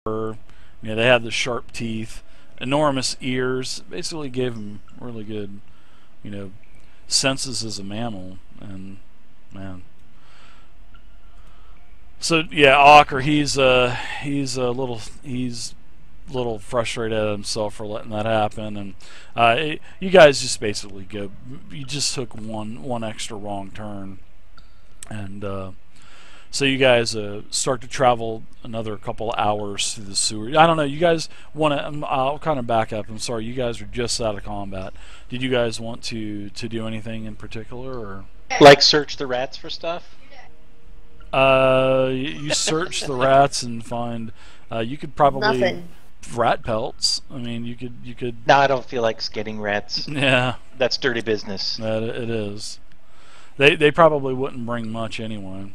fur. You know, they had the sharp teeth, enormous ears. Basically, gave them really good, you know, senses as a mammal. And man, so yeah, Ocker, he's a little frustrated at himself for letting that happen, and you guys just basically go. You just took one extra wrong turn, and so you guys start to travel another couple hours through the sewer. I don't know. You guys want to? I'll kind of back up. I'm sorry. You guys are just out of combat. Did you guys want to do anything in particular, or like search the rats for stuff? You search the rats and find. You could probably Nothing. rat pelts. I mean, you could. No, I don't feel like skinning rats. Yeah, That's dirty business. that it is. They probably wouldn't bring much anyway.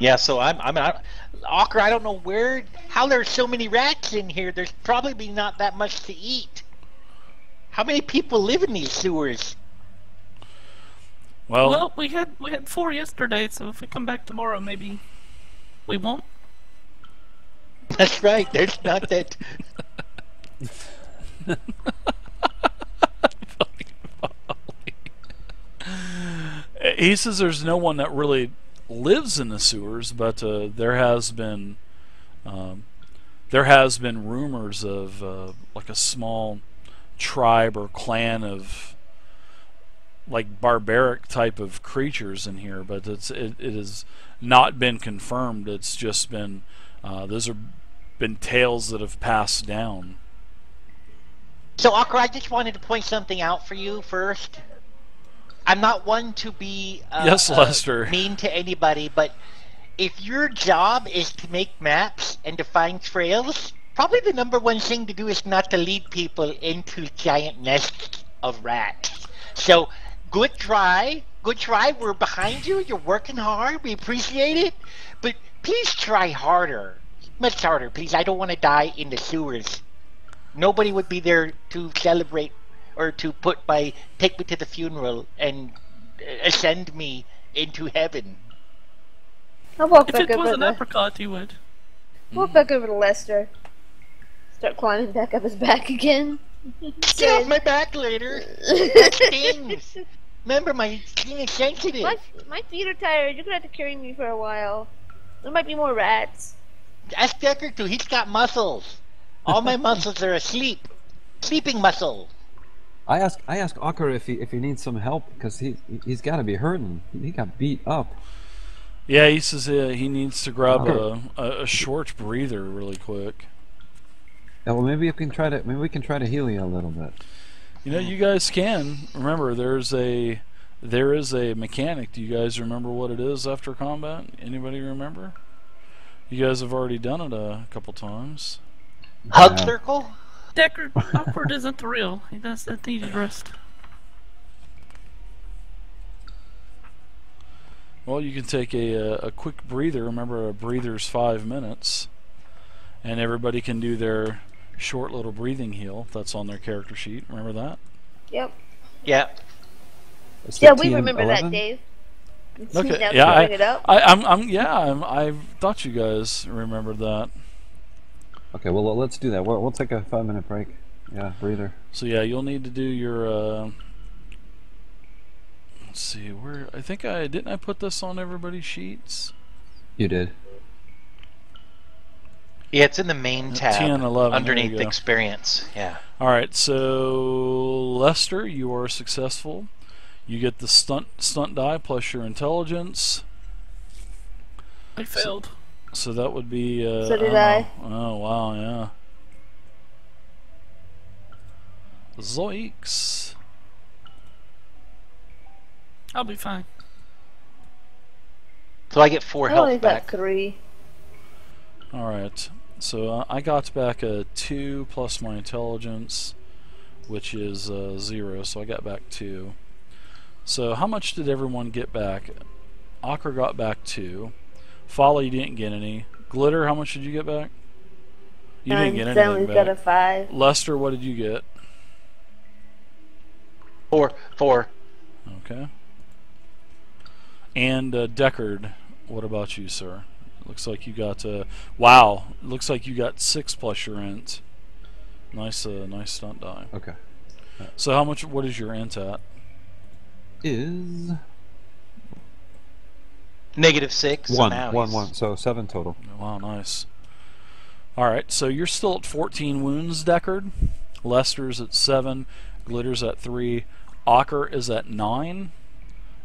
Yeah, so Ocker, I don't know how there's so many rats in here. There's probably not that much to eat. How many people live in these sewers? Well, we had 4 yesterday, so if we come back tomorrow, maybe we won't. That's right. There's not that. He says there's no one that really lives in the sewers, but there has been rumors of like a small tribe or clan of like barbaric type of creatures in here, but it has not been confirmed. It's just been those have been tales that have passed down. So, Ocker, I just wanted to point something out for you first. I'm not one to be Yes, Lester. mean to anybody, but if your job is to make maps and to find trails, probably the #1 thing to do is not to lead people into giant nests of rats. So, good try. Good try. We're behind you. You're working hard. We appreciate it. But please try harder. Much harder, please. I don't want to die in the sewers. Nobody would be there to celebrate or to take me to the funeral and ascend me into heaven. I'll walk If back it was over an to apricot, you would. walk back over to Lester. Start climbing back up his back again. Get off my back later. That stings. Remember, my skin is sensitive. My feet are tired. You're gonna have to carry me for a while. There might be more rats. Ask Decker too. He's got muscles. All my muscles are asleep. Sleeping muscle. I ask Ocker if he needs some help because he's got to be hurting. He got beat up. Yeah, he says he needs to grab a short breather really quick. Yeah, well, maybe we can try to heal you a little bit. You know, you guys can. Remember, there is a mechanic. Do you guys remember what it is after combat? Anybody remember? You guys have already done it a couple times. Hug circle? Deckard, awkward isn't the real. He does that needed rest. Well, you can take a quick breather. Remember, a breather's 5 minutes. And everybody can do their short little breathing heal. That's on their character sheet. Remember that? Yep. Yeah. It's Yeah, the we remember TN11? that, Dave. Okay. Now Yeah, bring it up. I thought you guys remembered that. Okay, well let's do that. We'll take a 5-minute break. Yeah, breather. So yeah, you'll need to do your. Let's see where. I think didn't I put this on everybody's sheets. You did. Yeah, it's in the main tab. TN11, underneath there you go. experience. Yeah. All right, so Lester, you are successful. You get the stunt die plus your intelligence. I failed. So that would be. So did I. Oh wow, yeah. Zoinks. I'll be fine. So I get 4 I only health got back. 3. All right, so I got back a 2 plus my intelligence, which is 0. So I got back 2. So how much did everyone get back? Ocker got back 2. Folly didn't get any. Glitter, how much did you get back? You didn't get anything Stanley's got a back. 5. Lester, what did you get? 4. Okay. And Deckard, What about you, sir? Looks like you got wow. Looks like you got 6 plus your int. Nice, nice stunt die. Okay. So how much? What is your int at? Is -6. So now he's- one. So 7 total. Wow, nice. All right, so you're still at 14 wounds, Deckard. Lester's at 7. Glitter's at 3. Ocker is at 9,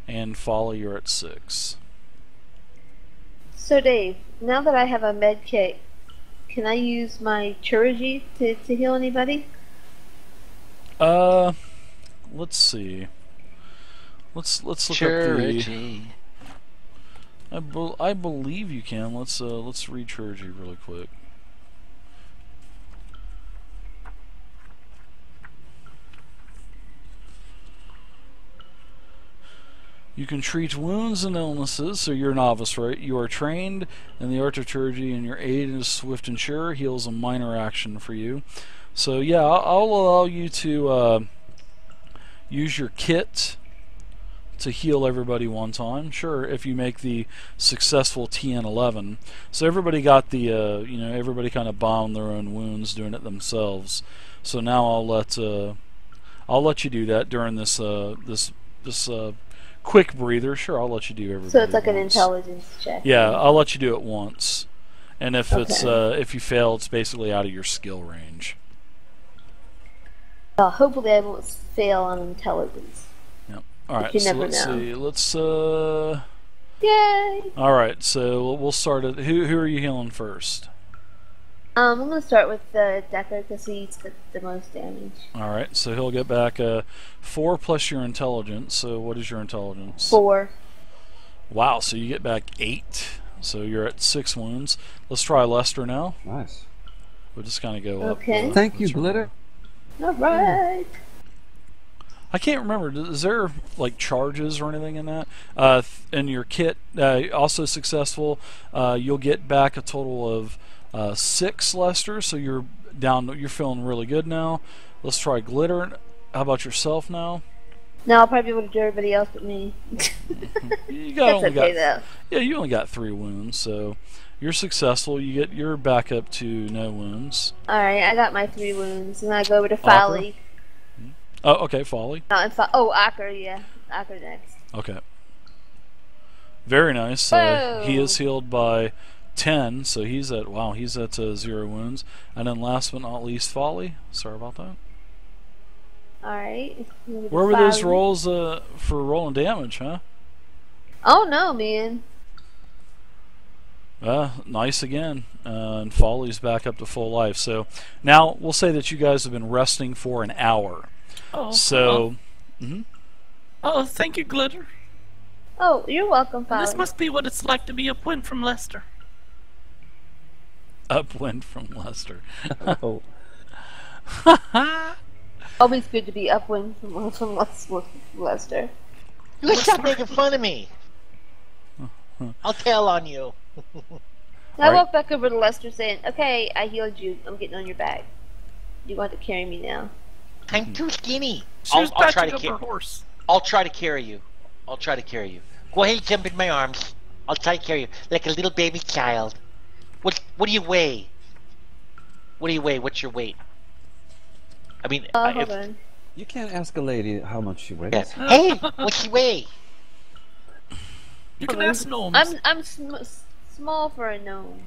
and Folly, you're at 6. So Dave, now that I have a med kit, can I use my Chirurgy to heal anybody? Let's see. Let's look up the. Chirurgy. I believe you can. Let's read Chirurgy really quick. You can treat wounds and illnesses, so you're a novice, right? You are trained in the art of chirurgy, and your aid is swift and sure. Heals a minor action for you. So yeah, I'll allow you to use your kit to heal everybody one time. Sure, if you make the successful TN11. So everybody got the, you know, everybody kind of bound their own wounds doing it themselves. So now I'll let you do that during this quick breather. Sure, I'll let you do everything. So it's like an intelligence check. Yeah, I'll let you do it once, and if it's Okay. if you fail, it's basically out of your skill range. Hopefully I won't fail on intelligence. Yep. All right. you So never let's know. see. Let's Yay! All right. So we'll start at who are you healing first? I'm gonna start with Decker because he's the most damage. All right. So he'll get back 4 plus your intelligence. So what is your intelligence? 4. Wow. So you get back 8. So you're at 6 wounds. Let's try Lester now. Nice. We'll just kind of go up. Okay. Thank you, let's remember. Glitter. Alright. I can't remember. Is there like charges or anything in that? In your kit, also successful, you'll get back a total of 6 Lester. So you're down. You're feeling really good now. Let's try Glitter. How about yourself now? Now I'll probably be able to do everybody else but me. You That's only okay got though. yeah. You only got 3 wounds, so you're successful. You're back up to no wounds. Alright, I got my 3 wounds, and I go over to Folly. Oh, okay, Folly. Oh, Acker, yeah. Acker next. Okay. Very nice. He is healed by 10, so he's at 0 wounds. And then last but not least, Folly. Sorry about that. Alright. Where were those rolls for rolling damage, huh? Oh no, man. Nice again. And Folly's back up to full life. So now we'll say that you guys have been resting for an hour. Oh, So, oh, thank you, Glitter. Oh, you're welcome, Folly. This must be what it's like to be upwind from Leicester. upwind from Lester. Oh. Always good to be upwind from Leicester. You stop making fun of me. I'll tell on you. I Right. walk back over to Lester saying, okay, I healed you. I'm getting on your back. You want to carry me now? I'm too skinny. She was I'll try backing to up her horse. I'll try to carry you. I'll try to carry you. Go ahead, jump in my arms. I'll try to carry you like a little baby child. What do you weigh? What do you weigh? What's your weight? I mean, Hold on. You can't ask a lady how much she weighs. yeah. Hey, what's your weigh? You can ask gnomes. I'm small for a gnome.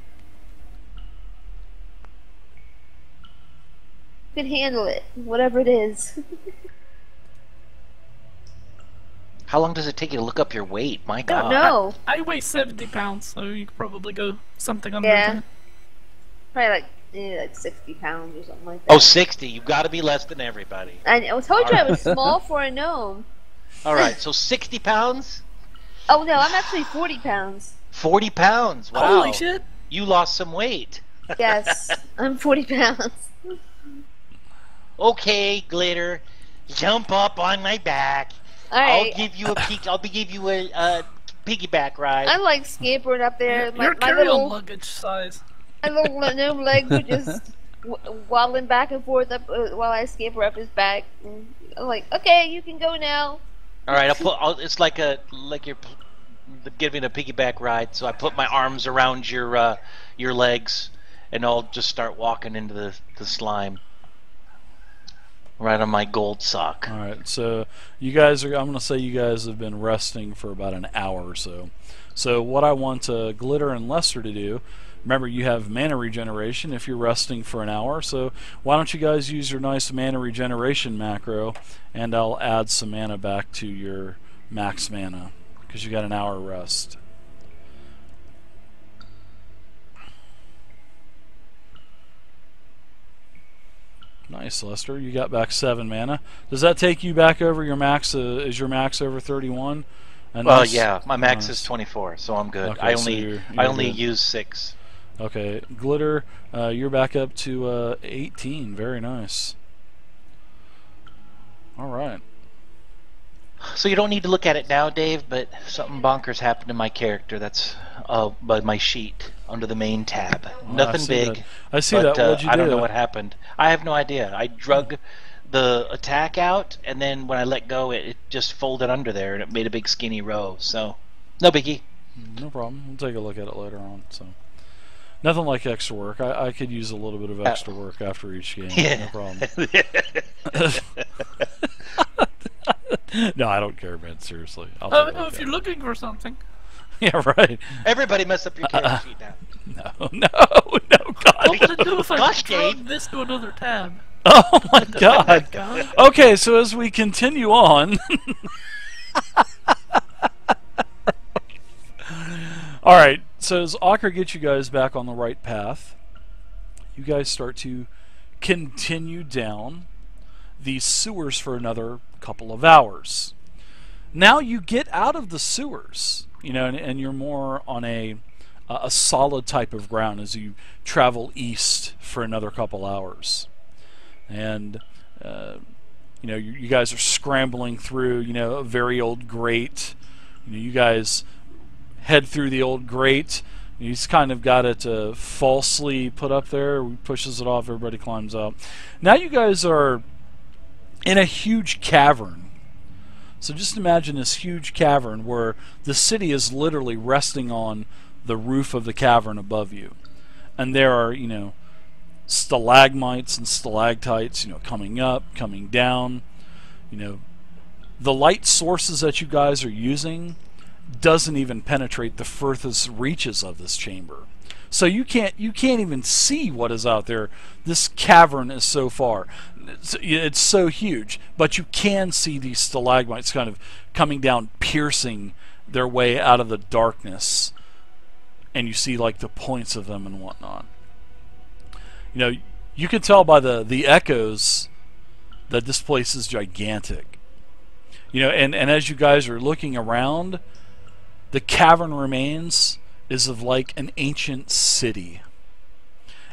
You can handle it, whatever it is. How long does it take you to look up your weight? My I God. don't know. I weigh 70 pounds, so you could probably go something under Yeah. that. Probably like 60 pounds or something like that. Oh, 60. You've got to be less than everybody. I told you I was small for a gnome. All right, so 60 pounds? Oh no, I'm actually 40 pounds. 40 pounds. Wow. Holy shit! You lost some weight. Yes, I'm 40 pounds. Okay, Glitter, jump up on my back. Alright. I'll give you a piggyback ride. I'm like scampering up there. Your My carry-on little luggage size. gnome legs are just waddling back and forth up while I scamper up his back. And I'm like, okay, you can go now. All right, it's like you're giving a piggyback ride. So I put my arms around your legs, and I'll just start walking into the slime. Right on my gold sock. All right, so you guys are. I'm going to say you guys have been resting for about an hour or so. So what I want Glitter and Lester to do. Remember, you have mana regeneration if you're resting for an hour. So why don't you guys use your nice mana regeneration macro, and I'll add some mana back to your max mana because you got an hour rest. Nice, Lester. You got back 7 mana. Does that take you back over your max? Is your max over 31? Well, yeah, my max is 24, so I'm good. Okay, I only use 6. Okay, Glitter, you're back up to 18. Very nice. All right. So you don't need to look at it now, Dave, but something bonkers happened to my character. That's by my sheet under the main tab. Well, Nothing big. I see but, that. What'd you do? I don't know what happened. I have no idea. I drug the attack out, and then when I let go, it just folded under there, and it made a big skinny row. So, no biggie. No problem. We'll take a look at it later on. So, nothing like extra work. I could use a little bit of extra work after each game. Yeah. No problem. No, I don't care, man. Seriously. If you're looking for something. Yeah, right. Everybody mess up your character sheet now. No, God. What would it do if I Gosh, drove Dave. this to another tab? Oh my God. Okay, so as we continue on. All right, so as Ocker gets you guys back on the right path, you guys start to continue down these sewers for another couple of hours. Now you get out of the sewers, you know, and you're more on a solid type of ground as you travel east for another couple hours. And you know, you guys are scrambling through, you know, a very old grate. You know, you guys head through the old grate. He's kind of got it falsely put up there. He pushes it off. Everybody climbs up. Now you guys are in a huge cavern. So just imagine this huge cavern where the city is literally resting on the roof of the cavern above you. And there are, you know, stalagmites and stalactites, you know, coming up, coming down. You know, the light sources that you guys are using doesn't even penetrate the furthest reaches of this chamber. So you can't even see what is out there. This cavern is so far. It's so huge, but you can see these stalagmites kind of coming down, piercing their way out of the darkness, and you see like the points of them and whatnot. You know, you can tell by the echoes that this place is gigantic. You know, and as you guys are looking around, the cavern remains is of like an ancient city,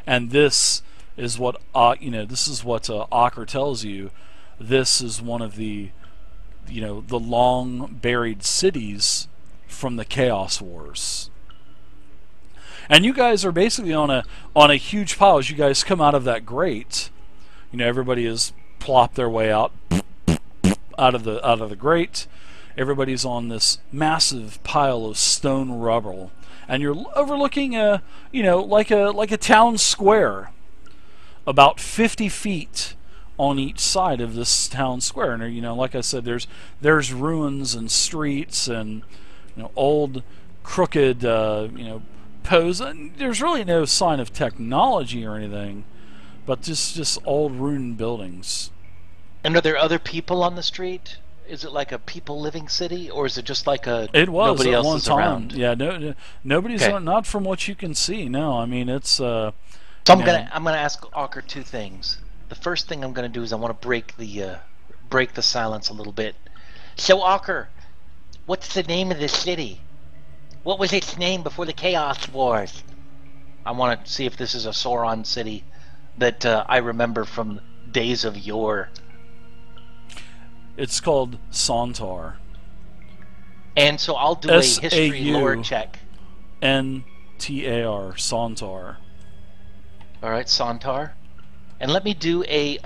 and this is what this is what Ocker tells you. This is one of the, you know, the long buried cities from the Chaos Wars. And you guys are basically on a huge pile as you guys come out of that grate. You know, everybody has plopped their way out of the grate. Everybody's on this massive pile of stone rubble, and you're overlooking you know, like a town square, about 50 feet on each side of this town square. And you know, like I said, there's ruins and streets and, you know, old crooked you know, pose. And there's really no sign of technology or anything, but just old ruined buildings. And are there other people on the street? Is it like a people living city, or is it just like a it was nobody at else one is time around? Yeah, nobody's Okay. not from what you can see. No, I mean it's So I'm gonna ask Ocker 2 things. The first thing I'm gonna do is I want to break the silence a little bit. So Ocker, what's the name of this city? What was its name before the Chaos Wars? I want to see if this is a Sauron city that I remember from days of yore. It's called Sontar. And so I'll do a history S-A-U. lore check. N-T-A-R, Sontar. All right, Sontar. And let me do a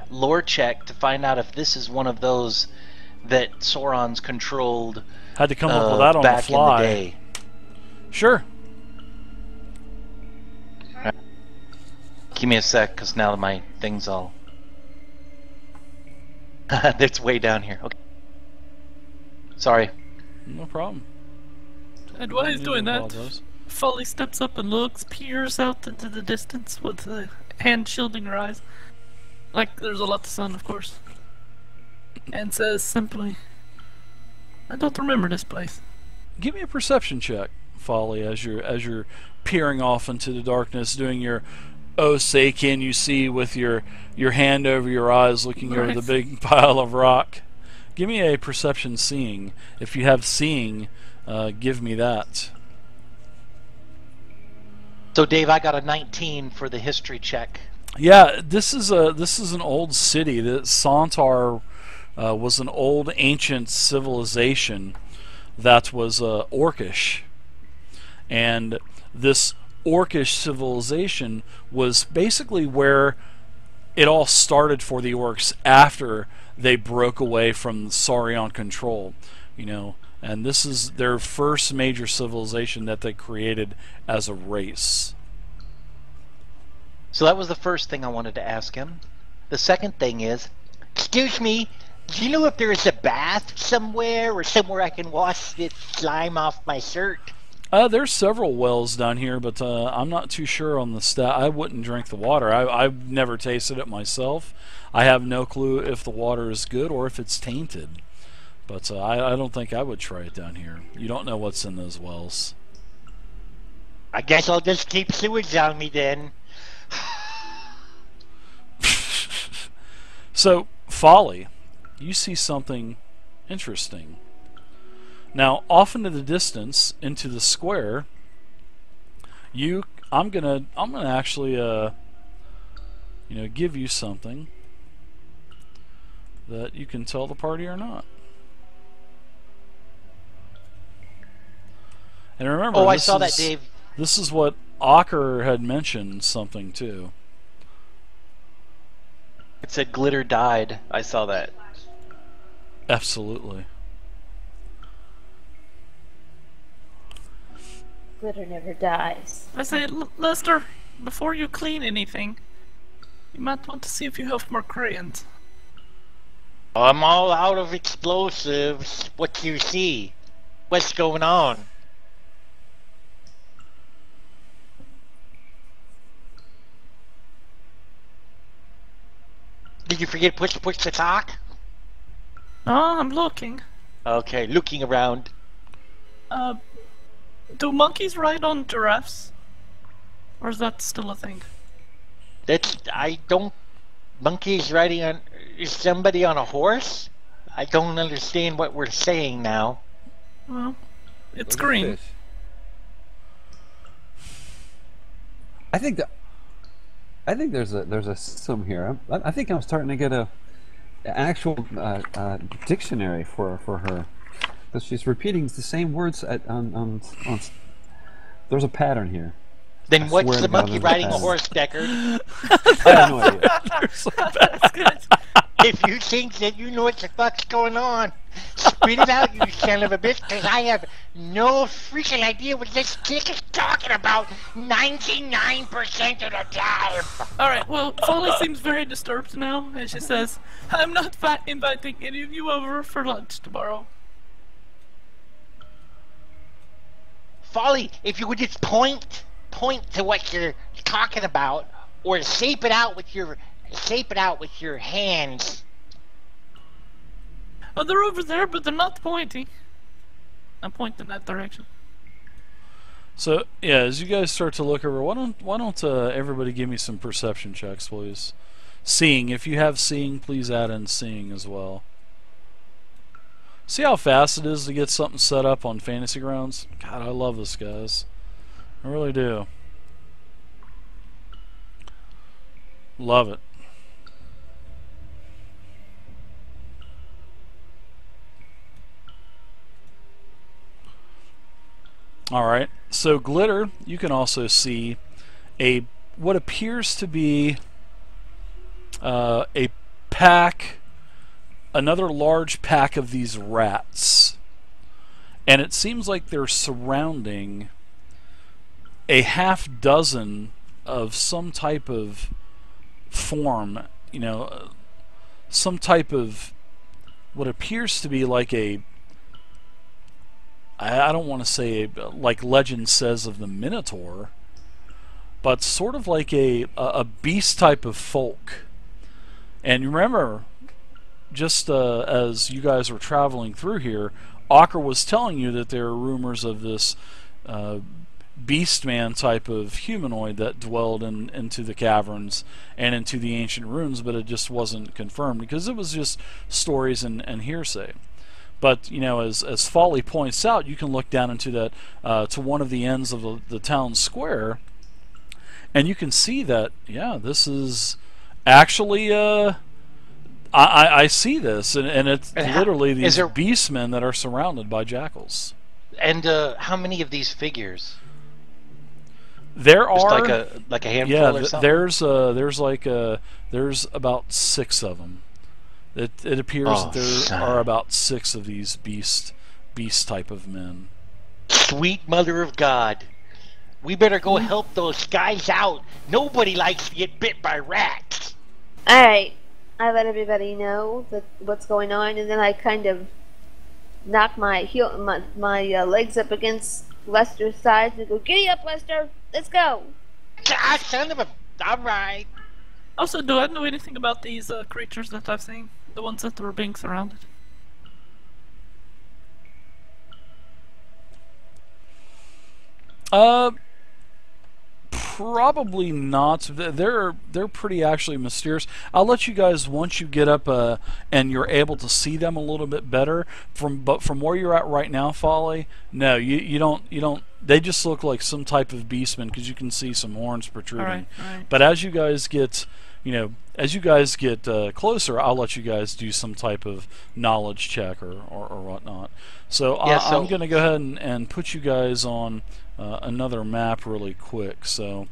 lore check to find out if this is one of those that Sauron's controlled Had to come up with that on the back fly. in the day. Sure. Give me a sec, because now my thing's all... It's way down here. Okay. Sorry. No problem. And while he's doing that, Apologize. Folly steps up and looks, peers out into the distance with the hand shielding her eyes. Like there's a lot of sun, of course. And says simply, I don't remember this place. Give me a perception check, Folly, as you're peering off into the darkness, doing your "oh say can you see" with your hand over your eyes, looking over the big pile of rock. Give me a perception seeing. If you have seeing, give me that. So Dave, I got a 19 for the history check. Yeah, this is an old city. That Sontar was an old ancient civilization that was Orcish, and this Orcish civilization was basically where it all started for the orcs after they broke away from Saurian control, you know, and this is their first major civilization that they created as a race. So that was the first thing I wanted to ask him. The second thing is, Excuse me, do you know if there is a bath somewhere or somewhere I can wash this slime off my shirt? There's several wells down here, but I'm not too sure on the stat. I wouldn't drink the water. I've never tasted it myself. I have no clue if the water is good or if it's tainted. But I don't think I would try it down here. You don't know what's in those wells. I guess I'll just keep sewage on me then. So, Folly, you see something interesting. Now, off into the distance, into the square, I'm gonna actually give you something that you can tell the party or not. And remember, oh, I saw that, Dave. This is what Ocker had mentioned something too. It said glitter died. I saw that. Absolutely. Glitter never dies. I say, Lester, before you clean anything, you might want to see if you have more crayons. I'm all out of explosives. What do you see? What's going on? Did you forget push to talk? Oh, I'm looking. Okay, looking around. Do monkeys ride on giraffes? Or is that still a thing? I don't... Monkeys riding on... Is somebody on a horse? I don't understand what we're saying now. Well, it's Look at green. this. I think there's a system here. I think I'm starting to get an actual dictionary for her, because she's repeating the same words on. There's a pattern here. Then I what's swear the to God, monkey there's a riding a pattern. horse, Deckard? I have no idea. That's good. If you think that you know what the fuck's going on, spit it out, you son of a bitch, because I have no freaking idea what this chick is talking about 99% of the time. Alright, well, Folly seems very disturbed now, and she says, I'm not inviting any of you over for lunch tomorrow. Folly, if you would just point to what you're talking about, or shape it out with your hands. Oh, they're over there, but they're not pointing. I'm pointing that direction. So yeah, as you guys start to look over, why don't everybody give me some perception checks, please? Seeing, if you have seeing, please add in seeing as well. See how fast it is to get something set up on Fantasy Grounds? God, I love this, guys. I really do. Love it. Alright, so glitter, you can also see what appears to be a pack another large pack of these rats, and it seems like they're surrounding a half dozen of some type of form, some type of what appears to be like I don't want to say like legend says of the Minotaur, but sort of like a beast type of folk. And remember, just as you guys were traveling through here, Ocker was telling you that there are rumors of this beastman type of humanoid that dwelled into the caverns and into the ancient ruins, but it just wasn't confirmed because it was just stories and hearsay. But as Folly points out, you can look down into that to one of the ends of the town square, and you can see that this is actually I see this, and it's literally these beastmen that are surrounded by jackals. And how many of these figures? There Just are like a handful or something. There's about 6 of them. It appears that there are about 6 of these beast type of men. Sweet mother of God, we better go help those guys out. Nobody likes to get bit by rats. All right, I let everybody know what's going on, and then I kind of knock my legs up against Lester's sides and go, "Giddy up, Lester! Let's go!" Ah, son of a... All right. Also, do I know anything about these creatures that I've seen? The ones that were being surrounded? Probably not. They're pretty actually mysterious. I'll let you guys, once you get up and you're able to see them a little bit better. But from where you're at right now, Folly, no, you don't. They just look like some type of beastman because you can see some horns protruding. All right. But as you guys get closer, I'll let you guys do some type of knowledge check or whatnot. So, I'm going to go ahead and put you guys on another map really quick. So,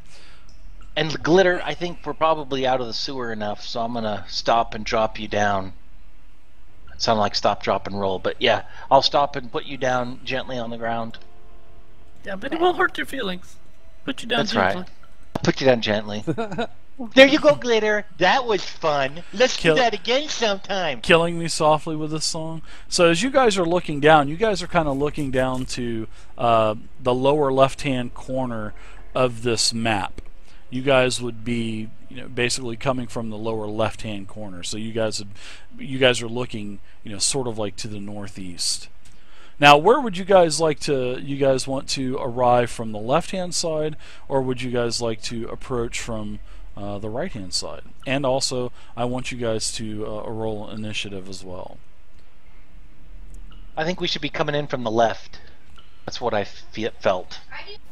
and Glitter, I think we're probably out of the sewer enough, so I'm going to stop and drop you down. It sounded like stop, drop, and roll, but yeah, I'll stop and put you down gently on the ground. Yeah, but it won't hurt your feelings. Put you down That's gently. right. I'll put you down gently. There you go, Glitter. That was fun. Let's do that again sometime. Killing me softly with this song. So as you guys are looking down, you guys are kind of looking down to the lower left-hand corner of this map. You guys would be, basically coming from the lower left-hand corner. So you guys are looking, sort of like to the northeast. Now, where would you guys like to? You guys want to arrive from the left-hand side, or would you guys like to approach from the right-hand side? And also, I want you guys to roll initiative as well. I think we should be coming in from the left. That's what I felt.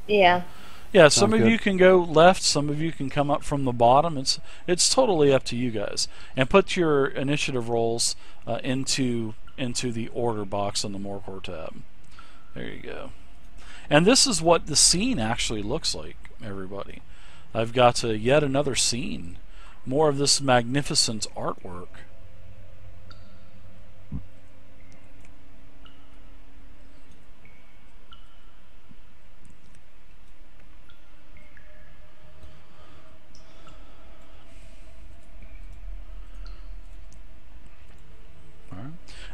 Yeah. Yeah, some of you can go left, some of you can come up from the bottom. It's totally up to you guys. And put your initiative rolls into the order box on the Morcor tab. There you go. And this is what the scene actually looks like, everybody. I've got yet another scene. More of this magnificent artwork.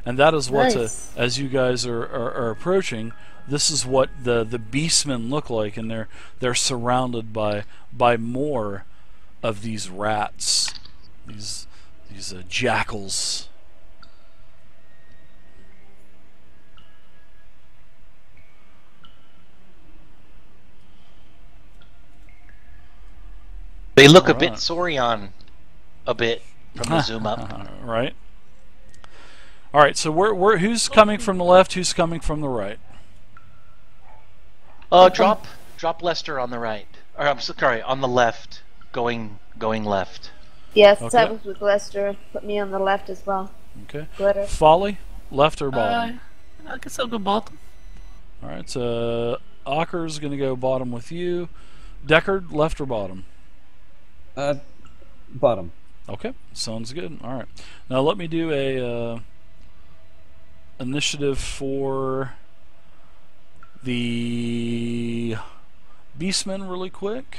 And that is what, Nice. as you guys are approaching, this is what the beastmen look like, and they're surrounded by more of these rats, these jackals. They look a bit Saurian, a bit from the zoom up. Right. All right. So who's coming from the left? Who's coming from the right? Drop Lester on the right, or I'm sorry, on the left, going left. Yes, Okay. I was with Lester. Put me on the left as well. Okay. Glitter. Folly, left or bottom? I guess I'll go bottom. All right. So Ocker's going to go bottom with you. Deckard, left or bottom? Bottom. Okay, sounds good. All right. Now let me do a initiative for the Beastmen really quick.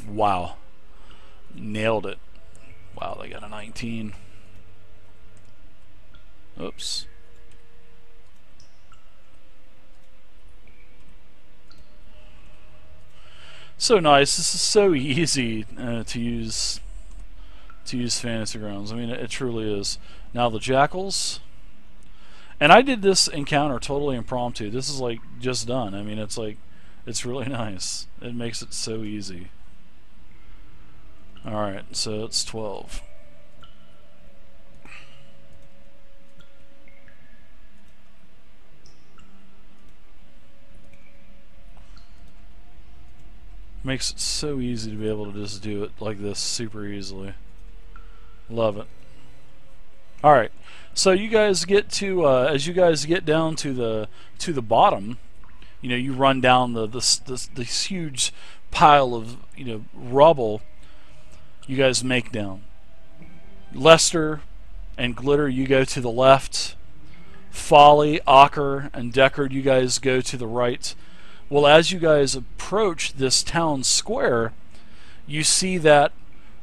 Wow. Nailed it. Wow, they got a 19. Oops. So nice. This is so easy to use Fantasy Grounds. I mean, it truly is. Now the Jackals. And I did this encounter totally impromptu. This is like just done. I mean, it's like, it's really nice. It makes it so easy. Alright, so it's 12. Makes it so easy to be able to just do it like this super easily. Love it. Alright, so you guys get to, as you guys get down to the bottom, you know, you run down this huge pile of, you know, rubble. You guys make down. Lester and Glitter, you go to the left. Folly, Ocker, and Deckard, you guys go to the right. Well, as you guys approach this town square, you see that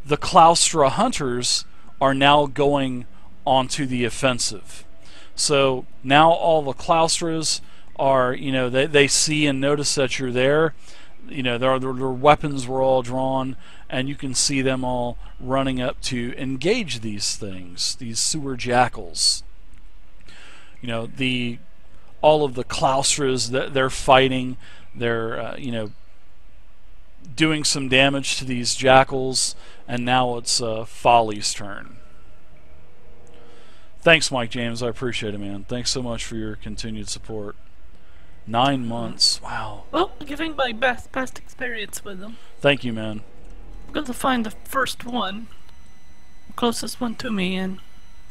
the Claustra hunters are now going onto the offensive. So now all the Claustras are, you know, they see and notice that you're there. You know, their weapons were all drawn, and you can see them all running up to engage these things, these sewer jackals. You know, all of the Claustras that they're fighting, they're you know, doing some damage to these jackals, and now it's Folly's turn. Thanks, Mike James. I appreciate it, man. Thanks so much for your continued support. 9 months. Wow. Well, giving my past experience with them. Thank you, man. I'm going to find the first one, the closest one to me, and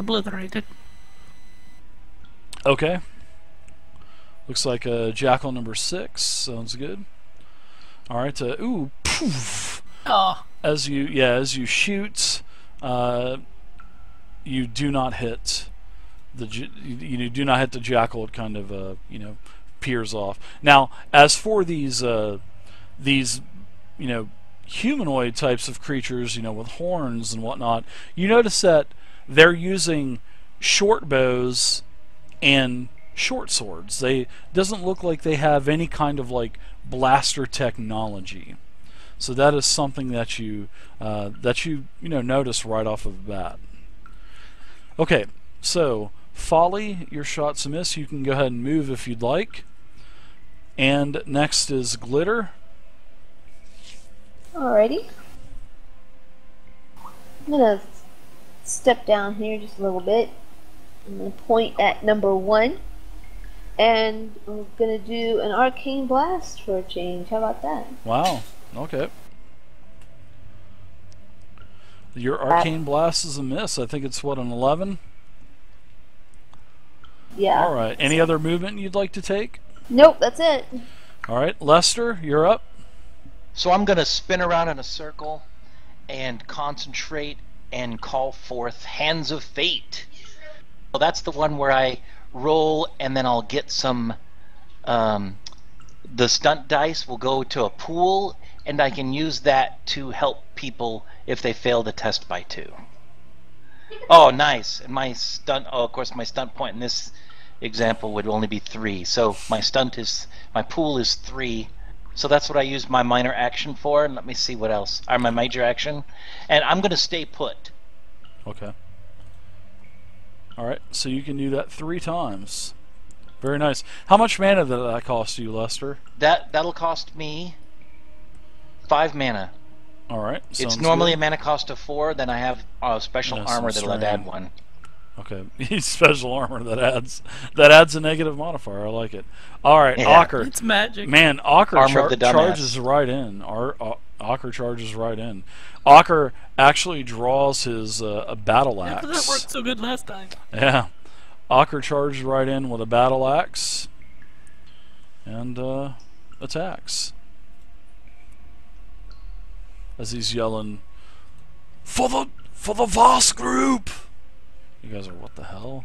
obliterate it. Okay. Looks like jackal number 6. Sounds good. All right. Ooh. Poof. Oh. As you shoot, you do not hit you do not hit the jackal. It kind of you know, peers off. Now, as for these you know, humanoid types of creatures, you know, with horns and whatnot, you notice that they're using short bows and short swords. Doesn't look like they have any kind of like blaster technology. So that is something that you know, notice right off of the bat. Okay, so Folly, your shot's a miss. You can go ahead and move if you'd like. And next is Glitter. Alrighty. I'm gonna step down here just a little bit. I'm gonna point at number 1. And I'm gonna do an arcane blast for a change. How about that? Wow. Okay. Your arcane blast is a miss. I think it's what, an 11? Yeah. All right. Any other movement you'd like to take? Nope, that's it. All right, Lester, you're up. So I'm going to spin around in a circle and concentrate and call forth Hands of Fate. Well, that's the one where I roll and then I'll get some... the stunt dice will go to a pool, and I can use that to help people if they fail the test by 2. Oh, nice. And my stunt... Oh, of course, my stunt point in this example would only be 3. So my pool is 3. So that's what I use my minor action for. And let me see what else. Or my major action. And I'm going to stay put. Okay. Alright, so you can do that 3 times. Very nice. How much mana did that cost you, Lester? That'll cost me 5 mana. Alright. It's normally a mana cost of 4, then I have special armor that'll add 1. Okay. Special armor that adds a negative modifier. I like it. Alright, yeah. Ocker. It's magic. Man, Ocker charges right in. Ocker charges right in. Ocker actually draws his a battle axe. Yeah, that worked so good last time. Yeah. Ocker charges right in with a battle axe. and attacks. As he's yelling, for the Voss group! You guys are, what the hell?